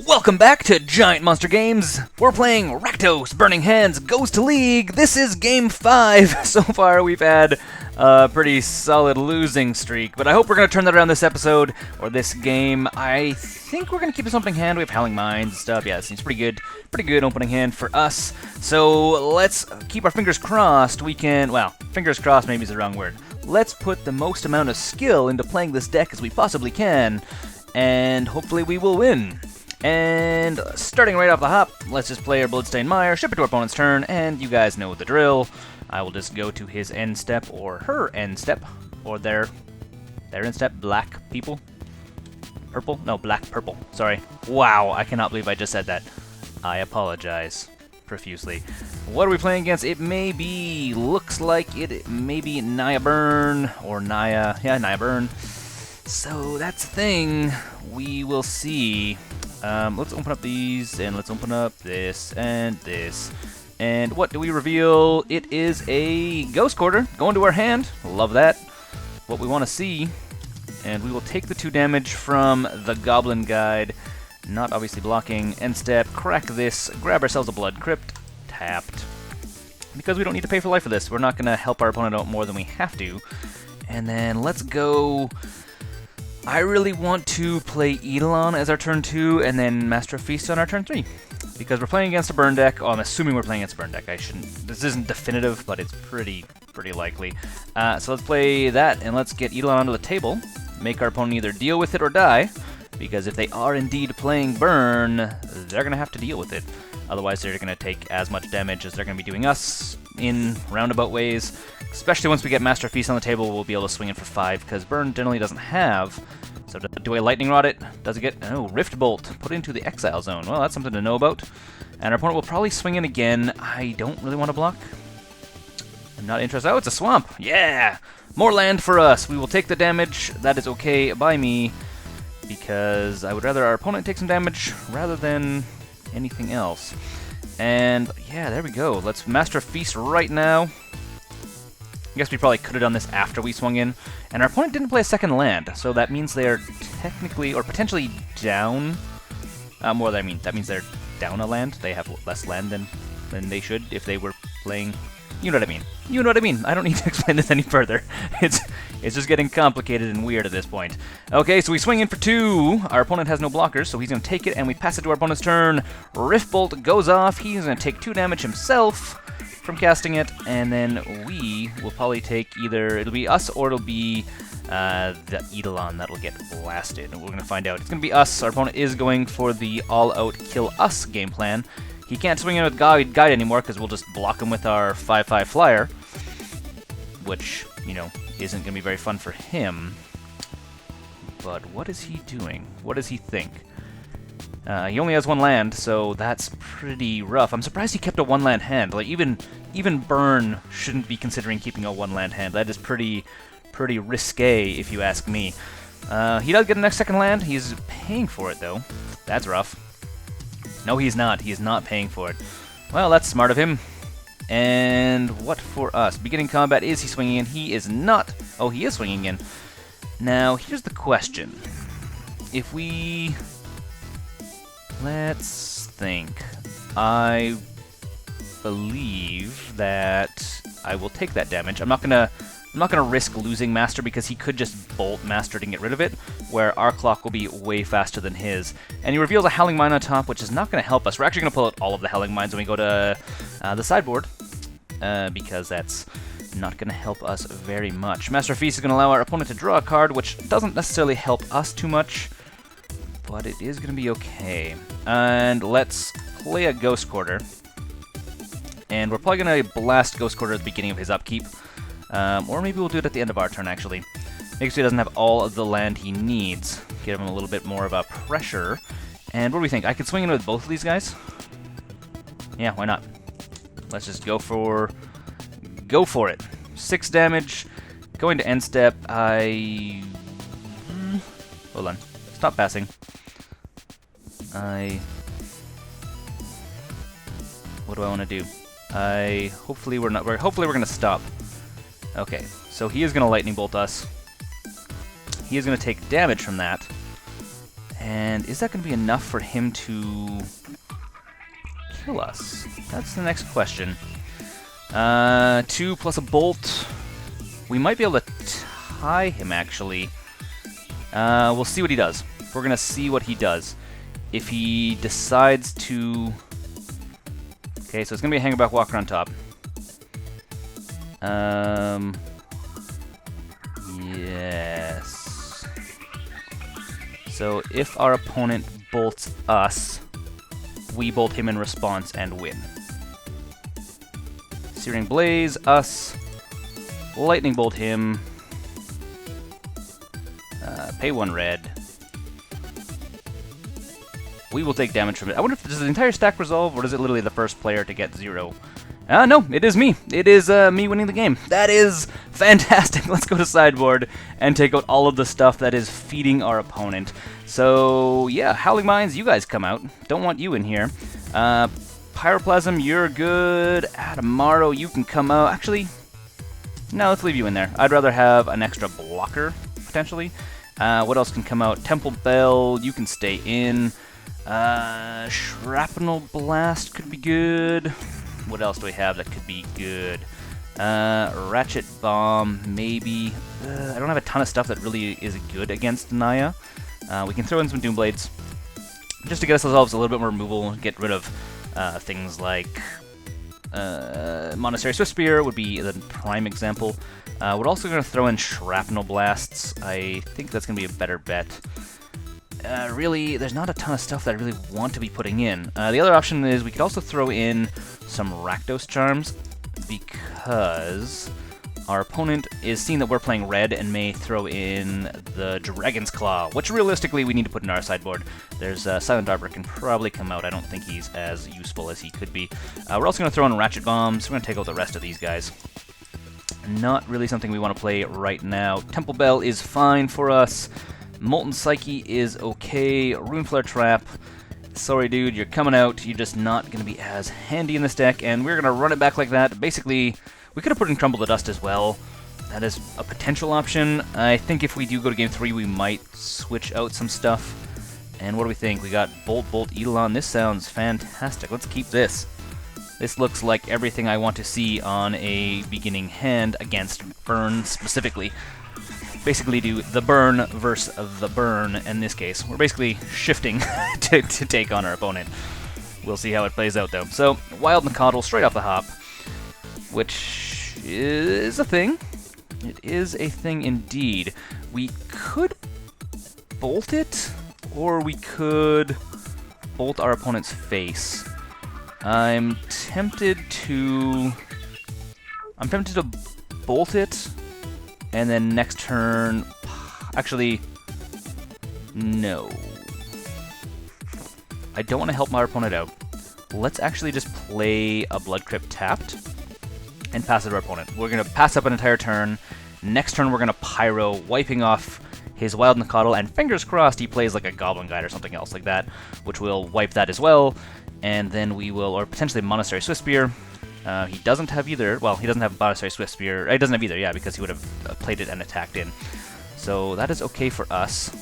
Welcome back to Giant Monster Games. We're playing Rakdos, Burning Hands goes to League. This is Game 5. So far we've had a pretty solid losing streak, but I hope we're going to turn that around this episode, or this game. I think we're going to keep this opening hand. We have Howling Mine and stuff. Yeah, it seems pretty good. Pretty good opening hand for us. So let's keep our fingers crossed. We can, well, fingers crossed maybe is the wrong word. Let's put the most amount of skill into playing this deck as we possibly can, and hopefully we will win. And starting right off the hop, let's just play our Bloodstained Mire, ship it to our opponent's turn, and you guys know the drill. I will just go to his end step, or her end step, or their end step, black people. Purple? No, black purple. Sorry. Wow, I cannot believe I just said that. I apologize profusely. What are we playing against? It may be, looks like it may be Naya Burn, or Naya, yeah, Naya Burn. So that's the thing. We will see. Let's open up these, and let's open up this, and this. And what do we reveal? It is a Ghost Quarter going to our hand. Love that. What we want to see. And we will take the 2 damage from the Goblin Guide. Not obviously blocking. End step, crack this, grab ourselves a Blood Crypt. Tapped. Because we don't need to pay for life for this. We're not going to help our opponent out more than we have to. And then let's go... I really want to play Eidolon as our turn 2, and then Master of Feast on our turn 3. Because we're playing against a burn deck. Oh, I'm assuming we're playing against a burn deck. I shouldn't... This isn't definitive, but it's pretty likely. So let's play that, and let's get Eidolon onto the table. Make our opponent either deal with it or die. Because if they are indeed playing burn, they're going to have to deal with it. Otherwise, they're going to take as much damage as they're going to be doing us in roundabout ways. Especially once we get Master Feast on the table, we'll be able to swing it for 5, because burn generally doesn't have. So do I Lightning Rod it? Does it get... Oh, Rift Bolt. Put into the Exile Zone. Well, that's something to know about. And our opponent will probably swing in again. I don't really want to block. I'm not interested. Oh, it's a Swamp. Yeah! More land for us. We will take the damage. That is okay by me, because I would rather our opponent take some damage rather than anything else. And yeah, there we go. Let's Master Feast right now. I guess we probably could have done this after we swung in. And our opponent didn't play a second land, so that means they're technically, or potentially down. More than I mean, that means they're down a land. They have less land than they should if they were playing. You know what I mean. You know what I mean. I don't need to explain this any further. It's just getting complicated and weird at this point. Okay, so we swing in for 2. Our opponent has no blockers, so he's going to take it, and we pass it to our opponent's turn. Rift Bolt goes off. He's going to take 2 damage himself from casting it, and then we will probably take either, it'll be us or it'll be the Eidolon that'll get blasted. And we're going to find out. It's going to be us. Our opponent is going for the all-out kill us game plan. He can't swing in with Guide anymore because we'll just block him with our 5/5 flyer, which, you know, isn't going to be very fun for him. But what is he doing? What does he think? He only has 1 land, so that's pretty rough. I'm surprised he kept a 1-land hand. Like, even Burn shouldn't be considering keeping a 1-land hand. That is pretty risque, if you ask me. He does get a next second land. He's paying for it, though. That's rough. No, he's not. He is not paying for it. Well, that's smart of him. And what for us? Beginning combat, is he swinging in? He is not. Oh, he is swinging in. Now, here's the question. If we... Let's think. I believe that I will take that damage. I'm not gonna risk losing Master because he could just bolt Master to get rid of it, where our clock will be way faster than his. And he reveals a Howling Mine on top, which is not going to help us. We're actually going to pull out all of the Howling Mines when we go to the sideboard, because that's not going to help us very much. Master Feast is going to allow our opponent to draw a card, which doesn't necessarily help us too much, but it is going to be okay. And let's play a Ghost Quarter. And we're probably going to blast Ghost Quarter at the beginning of his upkeep. Or maybe we'll do it at the end of our turn, actually. Make sure he doesn't have all of the land he needs. Give him a little bit more of a pressure. And what do we think? I could swing in with both of these guys? Yeah, why not? Let's just go for it. 6 damage. Going to end step. Hold on. Stop passing. What do I want to do? Hopefully we're going to stop. Okay, so he is going to Lightning Bolt us. He is going to take damage from that. And is that going to be enough for him to kill us? That's the next question. 2 plus a bolt. We might be able to tie him, actually. We'll see what he does. We're going to see what he does. If he decides to... Okay, so it's going to be a Hangarback Walker on top. Yes. So if our opponent bolts us, we bolt him in response and win. Searing Blaze, us. Lightning Bolt him. Pay 1 red. We will take damage from it. I wonder if does the entire stack resolve, or is it literally the first player to get 0? No, it is me. It is me winning the game. That is fantastic. Let's go to sideboard and take out all of the stuff that is feeding our opponent. So, yeah, Howling Mines, you guys come out. Don't want you in here. Pyroplasm, you're good. Adamaro, you can come out. Actually, no, let's leave you in there. I'd rather have an extra blocker, potentially. What else can come out? Temple Bell, you can stay in. Shrapnel Blast could be good. What else do we have that could be good? Ratchet Bomb, maybe. I don't have a ton of stuff that really is good against Naya. We can throw in some Doom Blades just to get ourselves a little bit more removal, get rid of things like Monastery Swift Spear would be the prime example. We're also going to throw in Shrapnel Blasts. I think that's going to be a better bet. Really, there's not a ton of stuff that I really want to be putting in. The other option is we could also throw in some Rakdos Charms, because our opponent is seeing that we're playing red and may throw in the Dragon's Claw, which realistically we need to put in our sideboard. There's Silent Arbor can probably come out. I don't think he's as useful as he could be. We're also going to throw in Ratchet Bombs. We're going to take out the rest of these guys. Not really something we want to play right now. Temple Bell is fine for us. Molten Psyche is okay. Runeflare Trap. Sorry, dude, you're coming out. You're just not going to be as handy in this deck, and we're going to run it back like that. Basically, we could have put in Crumble to Dust as well. That is a potential option. I think if we do go to Game 3, we might switch out some stuff. And what do we think? We got Bolt, Eidolon. This sounds fantastic. Let's keep this. This looks like everything I want to see on a beginning hand against Burn specifically. Basically do the burn versus the burn in this case. We're basically shifting to take on our opponent. We'll see how it plays out, though. So, Wild Nacatl straight off the hop, which is a thing. It is a thing indeed. We could bolt it, or we could bolt our opponent's face. I'm tempted to bolt it, and then next turn... Actually, no. I don't want to help my opponent out. Let's actually just play a Blood Crypt tapped and pass it to our opponent. We're going to pass up an entire turn. Next turn, we're going to Pyro, wiping off his Wild Nacatl, and fingers crossed he plays like a Goblin Guide or something else like that, which will wipe that as well. And then we will, or potentially Monastery Swift Spear. He doesn't have either. Well, he doesn't have Monastery Swift Spear. He doesn't have either, yeah, because he would have played it and attacked in. So that is okay for us.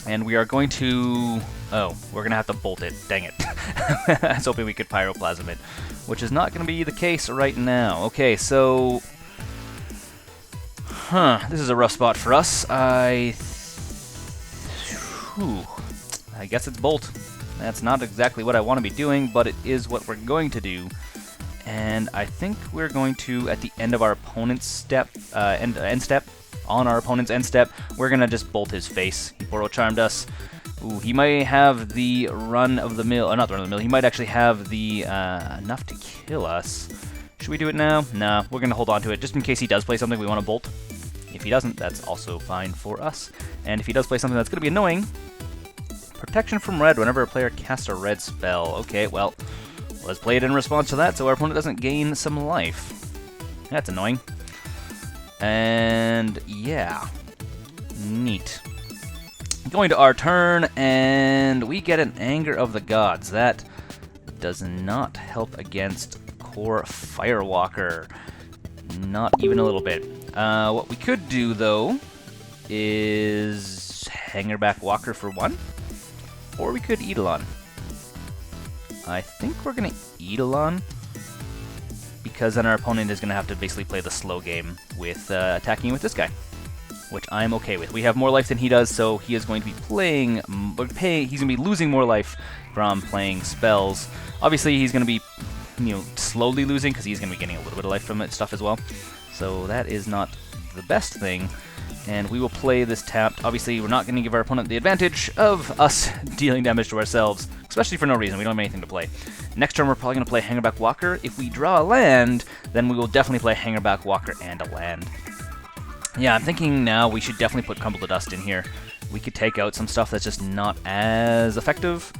And we are going to... Oh, we're going to have to bolt it. Dang it. I was hoping we could Pyroplasm it, which is not going to be the case right now. Okay, so... This is a rough spot for us. I guess it's bolt. That's not exactly what I want to be doing, but it is what we're going to do. And I think we're going to, at the end of our opponent's step, end step, on our opponent's end step, we're going to just bolt his face. He Borrow Charmed us. Ooh, he may have the run-of-the-mill, not the run-of-the-mill, he might actually have the enough to kill us. Should we do it now? Nah, we're going to hold on to it, just in case he does play something we want to bolt. If he doesn't, that's also fine for us. And if he does play something that's going to be annoying, protection from red whenever a player casts a red spell. Okay, well, let's play it in response to that so our opponent doesn't gain some life. That's annoying. And yeah, neat. Going to our turn, and we get an Anger of the Gods. That does not help against Core Firewalker. Not even a little bit. What we could do, though, is Hangarback Walker for 1. Or we could Eidolon. I think we're going to Eidolon, because then our opponent is going to have to basically play the slow game with attacking with this guy, which I'm okay with. We have more life than he does, so he is going to be playing, he's going to be losing more life from playing spells. Obviously, he's going to be, slowly losing, because he's going to be getting a little bit of life from it stuff as well. So that is not the best thing. And we will play this tapped. Obviously, we're not going to give our opponent the advantage of us dealing damage to ourselves, especially for no reason. We don't have anything to play. Next turn, we're probably going to play Hangarback Walker. If we draw a land, then we will definitely play Hangarback Walker and a land. Yeah, I'm thinking now we should definitely put Crumble to Dust in here. We could take out some stuff that's just not as effective.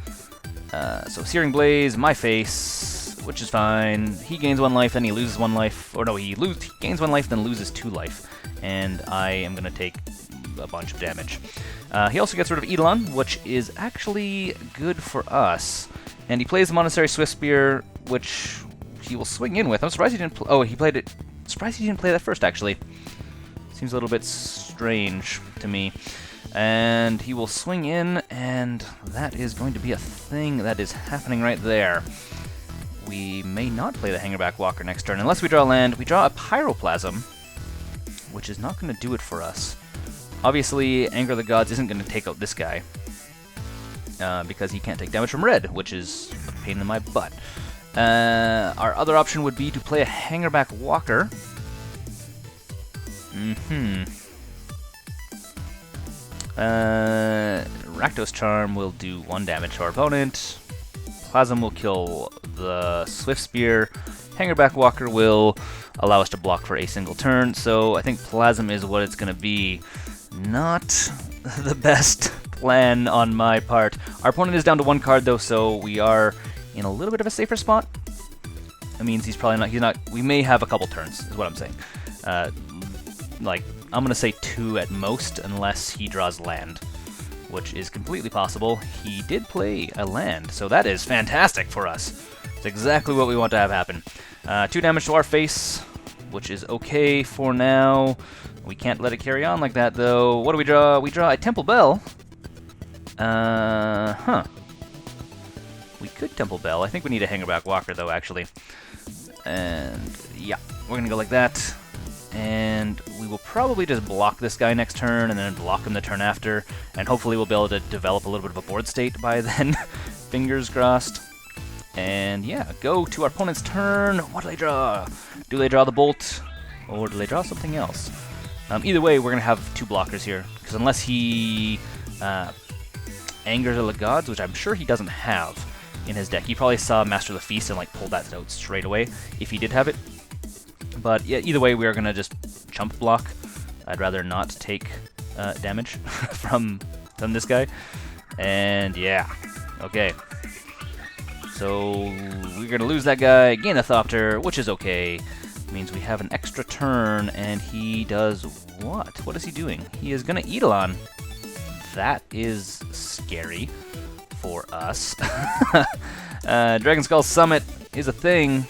So Searing Blaze, my face, which is fine. He gains 1 life, then he loses 1 life. Or no, he gains 1 life, then loses 2 life. And I am going to take a bunch of damage. He also gets rid of Eidolon, which is actually good for us. And he plays the Monastery Swift Spear, which he will swing in with. I'm surprised he didn't oh, he played it. Surprised he didn't play that first, actually. Seems a little bit strange to me. And he will swing in, and that is going to be a thing that is happening right there. We may not play the Hangarback Walker next turn. Unless we draw land, we draw a Pyroplasm, which is not going to do it for us. Obviously, Anger of the Gods isn't going to take out this guy, because he can't take damage from red, which is a pain in my butt. Our other option would be to play a Hangarback Walker. Rakdos Charm will do 1 damage to our opponent. Plasm will kill the Swift Spear. Hangarback Walker will allow us to block for a single turn, so I think Plasm is what it's going to be. Not the best plan on my part. Our opponent is down to 1 card though, so we are in a little bit of a safer spot. That means he's not, we may have a couple turns, is what I'm saying. Like, I'm going to say 2 at most, unless he draws land, which is completely possible. He did play a land, so that is fantastic for us. It's exactly what we want to have happen. 2 damage to our face, which is okay for now. We can't let it carry on like that, though. What do we draw? We draw a Temple Bell. We could Temple Bell. I think we need a Hangarback Walker, though, actually. And, yeah, we're going to go like that. And we will probably just block this guy next turn, and then block him the turn after. And hopefully we'll be able to develop a little bit of a board state by then. Fingers crossed. And yeah, go to our opponent's turn. What do they draw? Do they draw the Bolt? Or do they draw something else? Either way, we're going to have 2 blockers here. Because unless he Angers of the Gods, which I'm sure he doesn't have in his deck. He probably saw Master of the Feast and like pulled that out straight away, if he did have it. But yeah, either way, we are going to just chump block. I'd rather not take damage from this guy. And yeah, okay. So we're going to lose that guy, gain a Thopter, which is okay. Means we have an extra turn, and he does what? What is he doing? He is going to Eidolon. That is scary for us. Dragonskull Summit is a thing.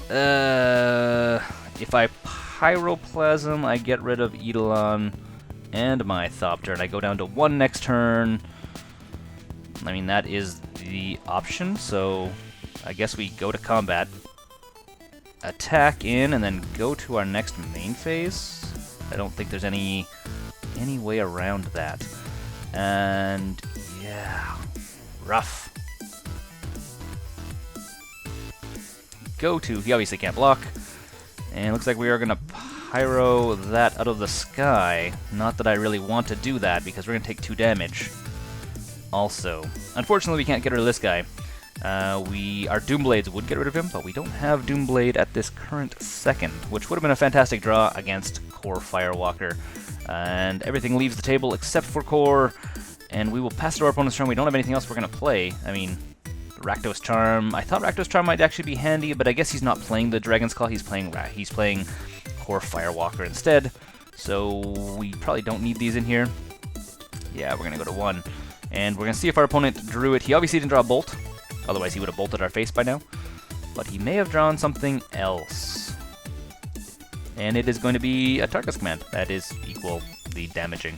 If I Pyroplasm, I get rid of Eidolon and my Thopter, and I go down to 1 next turn. I mean, that is the option, so I guess we go to combat, attack in, and then go to our next main phase. I don't think there's any way around that. And yeah, rough. Go to, he obviously can't block. And it looks like we are going to Pyro that out of the sky. Not that I really want to do that, because we're going to take 2 damage. Also, unfortunately, we can't get rid of this guy. Our Doomblades would get rid of him, but we don't have Doomblade at this current second, which would have been a fantastic draw against Core Firewalker. And everything leaves the table except for Core, and we will pass it to our opponent's turn. We don't have anything else we're going to play. I mean, Rakdos Charm. I thought Rakdos Charm might actually be handy, but I guess he's not playing the Dragonskull. He's playing Core Firewalker instead. So we probably don't need these in here. Yeah, we're going to go to 1. And we're going to see if our opponent drew it. He obviously didn't draw a Bolt. Otherwise, he would have bolted our face by now. But he may have drawn something else. And it is going to be a Tarkus command. That is equal the damaging.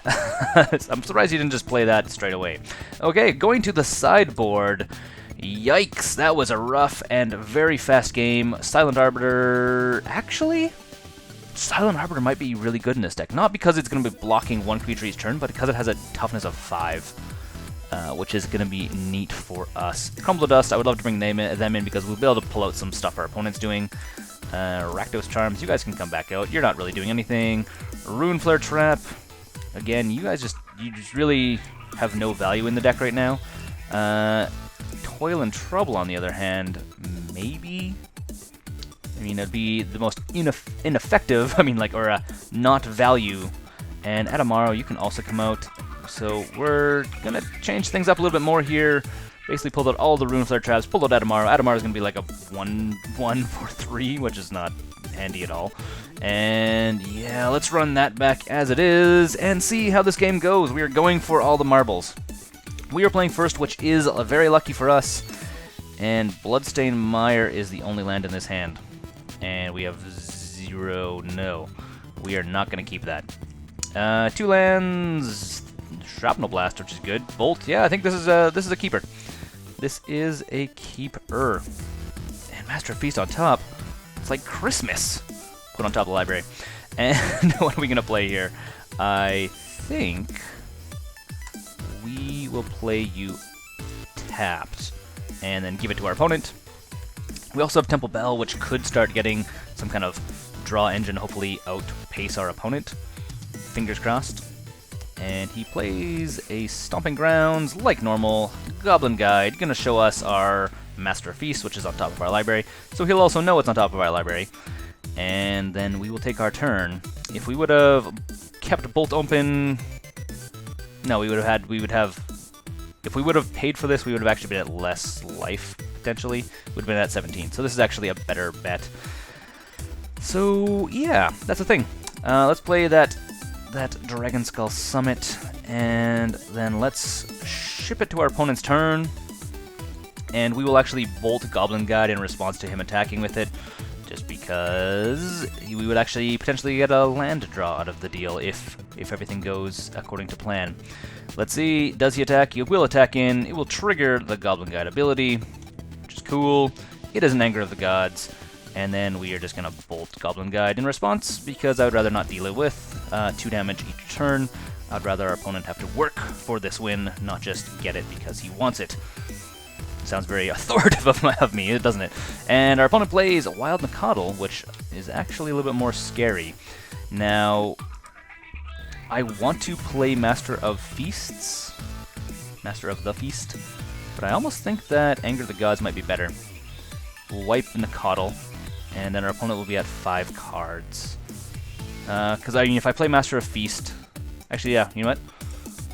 I'm surprised you didn't just play that straight away. Okay, going to the sideboard. Yikes, that was a rough and very fast game. Silent Arbiter... Actually, Silent Arbiter might be really good in this deck. Not because it's going to be blocking one creature each turn, but because it has a toughness of 5. Which is going to be neat for us. Crumble Dust, I would love to bring them in because we'll be able to pull out some stuff our opponent's doing. Rakdos Charms, you guys can come back out. You're not really doing anything. Rune Flare Trap, again, you just really have no value in the deck right now. Toil and Trouble, on the other hand, maybe? I mean, it'd be the most ineffective, or not value. And Adamaro, you can also come out. So we're going to change things up a little bit more here. Basically pulled out all the Rune Flare Traps, pulled out Adamaro. Adamaro's going to be like a 1/1 for 3, which is not handy at all. And yeah, let's run that back as it is and see how this game goes. We are going for all the marbles. We are playing first, which is very lucky for us. And Bloodstained Mire is the only land in this hand. And we have 0. No, we are not going to keep that. 2 lands, Shrapnel Blast, which is good. Bolt, yeah, I think this is a keeper. This is a keeper. And Master of Feast on top. It's like Christmas. Put on top of the library. And what are we gonna play here? I think we will play you tapped, and then give it to our opponent. We also have Temple Bell, which could start getting some kind of draw engine, hopefully outpace our opponent. Fingers crossed. And he plays a Stomping Grounds, like normal. Goblin Guide, gonna show us our Master of Feast, which is on top of our library. So he'll also know it's on top of our library. And then we will take our turn. If we would have kept Bolt open... No, if we would have paid for this, we would have actually been at less life, potentially. Would have been at 17. So this is actually a better bet. So, yeah, that's the thing. Let's play that Dragonskull Summit, and then let's ship it to our opponent's turn. And we will actually Bolt Goblin Guide in response to him attacking with it, just because we would actually potentially get a land draw out of the deal if everything goes according to plan. Let's see, does he attack? He will attack in. It will trigger the Goblin Guide ability, which is cool. It is an Anger of the Gods. And then we are just going to Bolt Goblin Guide in response, because I would rather not deal it with 2 damage each turn. I'd rather our opponent have to work for this win, not just get it because he wants it. Sounds very authoritative of me, doesn't it? And our opponent plays Wild Nacatl, which is actually a little bit more scary. Now, I want to play Master of Feasts, Master of the Feast, but I almost think that Anger of the Gods might be better. We'll wipe Nacatl, and then our opponent will be at 5 cards. Because, I mean, if I play Master of Feast... Actually, yeah, you know what?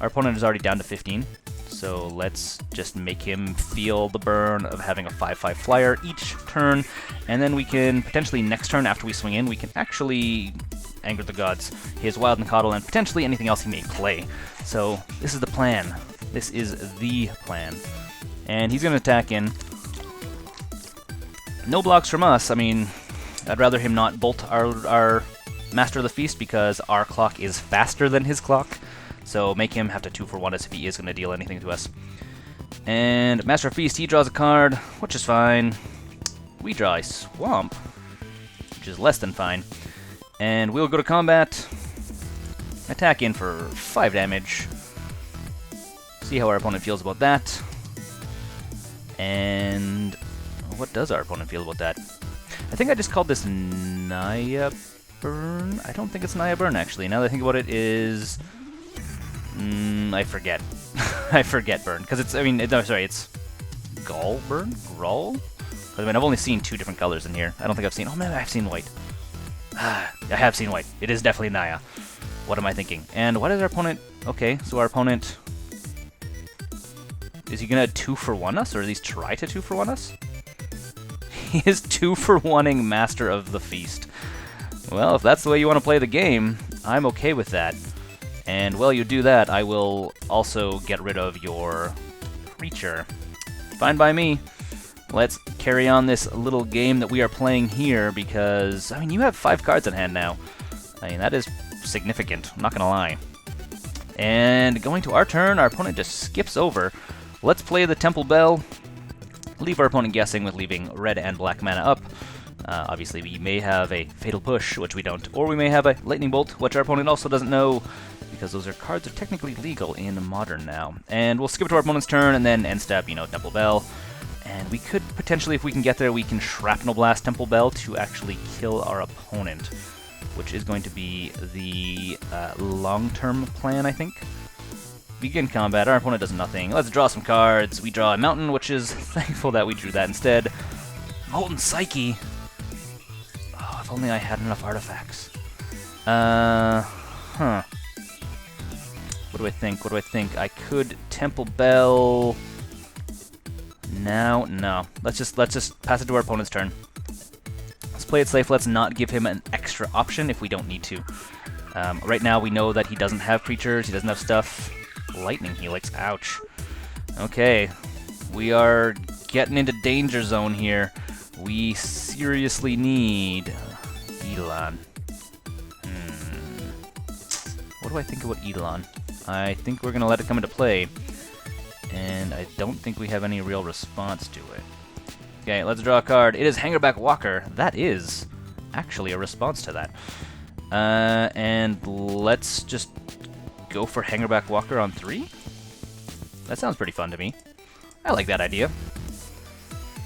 Our opponent is already down to 15, so let's just make him feel the burn of having a 5/5 flyer each turn, and then we can, potentially next turn after we swing in, we can actually Anger the Gods, his Wild Nacatl, and potentially anything else he may play. So, this is the plan. This is the plan. And he's going to attack in. No blocks from us. I mean, I'd rather him not bolt our Master of the Feast because our clock is faster than his clock. So make him have to 2-for-1 us if he is going to deal anything to us. And Master of Feast, he draws a card, which is fine. We draw a Swamp, which is less than fine. And we'll go to combat. Attack in for 5 damage. See how our opponent feels about that. And... what does our opponent feel about that? I think I just called this Naya Burn. I don't think it's Naya Burn, actually. Now that I think about it, is... I forget. I forget Burn. Because it's, I mean, no, sorry, it's... Gall Burn? Grawl? I mean, I've only seen 2 different colors in here. I don't think I've seen... Oh, man, I've seen white. I have seen white. It is definitely Naya. What am I thinking? And what is our opponent... Okay, so our opponent... Is he gonna 2-for-1 us, or at least try to 2-for-1 us? He is 2-for-1ing Master of the Feast. Well, if that's the way you want to play the game, I'm okay with that. And while you do that, I will also get rid of your creature. Fine by me. Let's carry on this little game that we are playing here, because, I mean, you have 5 cards in hand now. I mean, that is significant, I'm not gonna lie. And going to our turn, our opponent just skips over. Let's play the Temple Bell. Leave our opponent guessing with leaving red and black mana up. Obviously, we may have a Fatal Push, which we don't. Or we may have a Lightning Bolt, which our opponent also doesn't know, because those cards are technically legal in Modern now. And we'll skip to our opponent's turn, and then end step, Temple Bell. And we could potentially, if we can get there, we can Shrapnel Blast Temple Bell to actually kill our opponent, which is going to be the long-term plan, I think. Begin combat. Our opponent does nothing. Let's draw some cards. We draw a mountain, which is thankful that we drew that instead. Molten Psyche. Oh, if only I had enough artifacts. What do I think? What do I think? I could Temple Bell. No. Let's just pass it to our opponent's turn. Let's play it safe. Let's not give him an extra option if we don't need to. Right now we know that he doesn't have creatures. He doesn't have stuff. Lightning Helix. Ouch. Okay. We are getting into danger zone here. We seriously need Eidolon. What do I think about Eidolon? I think we're going to let it come into play. And I don't think we have any real response to it. Okay, let's draw a card. It is Hangarback Walker. That is actually a response to that. And let's just go for Hangarback Walker on 3? That sounds pretty fun to me. I like that idea.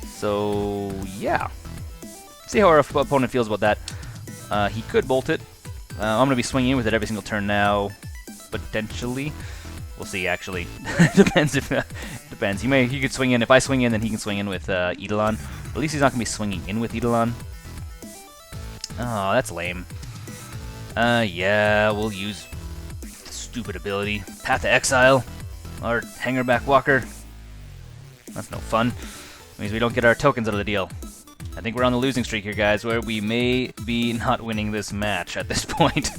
So, yeah. See how our opponent feels about that. He could bolt it. I'm going to be swinging in with it every single turn now. Potentially. We'll see, actually. Depends if... depends. He could swing in. If I swing in, then he can swing in with Eidolon. At least he's not going to be swinging in with Eidolon. Oh, that's lame. Yeah, we'll use the stupid ability. Path to Exile. Or Hangarback Walker. That's no fun. Means we don't get our tokens out of the deal. I think we're on the losing streak here, guys, where we may be not winning this match at this point.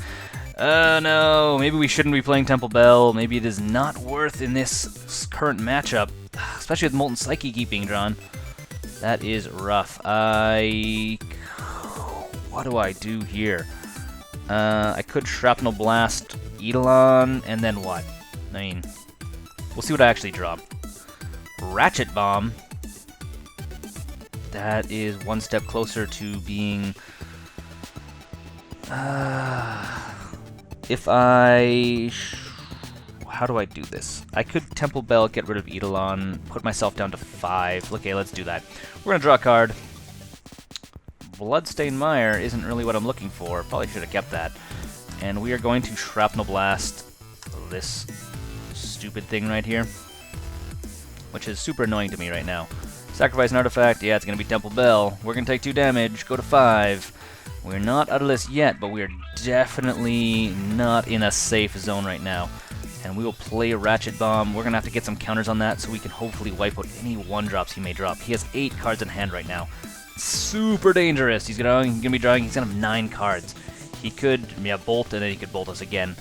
No, maybe we shouldn't be playing Temple Bell. Maybe it is not worth in this current matchup, especially with Molten Psyche keep being drawn. That is rough. What do I do here? I could Shrapnel Blast Eidolon, and then what? I mean, we'll see what I actually draw. Ratchet Bomb. That is one step closer to being... if I... How do I do this? I could Temple Bell, get rid of Eidolon, put myself down to 5. Okay, let's do that. We're going to draw a card. Bloodstained Mire isn't really what I'm looking for. Probably should have kept that. And we are going to Shrapnel Blast this stupid thing right here, which is super annoying to me right now. Sacrifice an artifact. Yeah, it's going to be Temple Bell. We're going to take 2 damage. Go to 5. We're not out of this yet, but we're definitely not in a safe zone right now. And we will play a Ratchet Bomb. We're going to have to get some counters on that so we can hopefully wipe out any 1-drops he may drop. He has 8 cards in hand right now. Super dangerous. He's going to be drawing. He's going to have 9 cards. He could, bolt, and then he could bolt us again.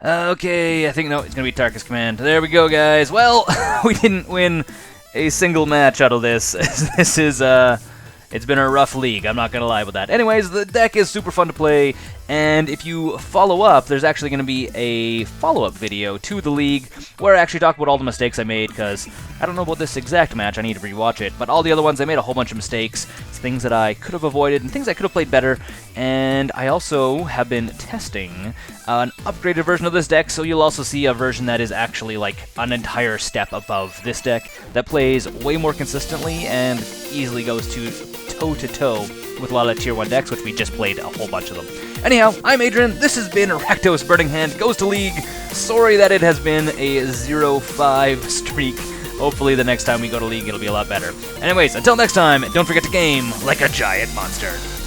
Okay, I think, no, it's going to be Tarkus Command. There we go, guys. Well, we didn't win a single match out of this. This is, it's been a rough league, I'm not going to lie about that. Anyways, the deck is super fun to play, and if you follow up, there's actually going to be a follow-up video to the league where I actually talk about all the mistakes I made, because I don't know about this exact match, I need to rewatch it, but all the other ones, I made a whole bunch of mistakes. It's things that I could have avoided, and things I could have played better, and I also have been testing an upgraded version of this deck, so you'll also see a version that is actually like an entire step above this deck, that plays way more consistently, and easily goes toe-to-toe with a lot of Tier 1 decks, which we just played a whole bunch of them. Anyhow, I'm Adrian, this has been Rakdos Burning Hand Goes to League. Sorry that it has been a 0-5 streak. Hopefully the next time we go to League it'll be a lot better. Anyways, until next time, don't forget to game like a giant monster.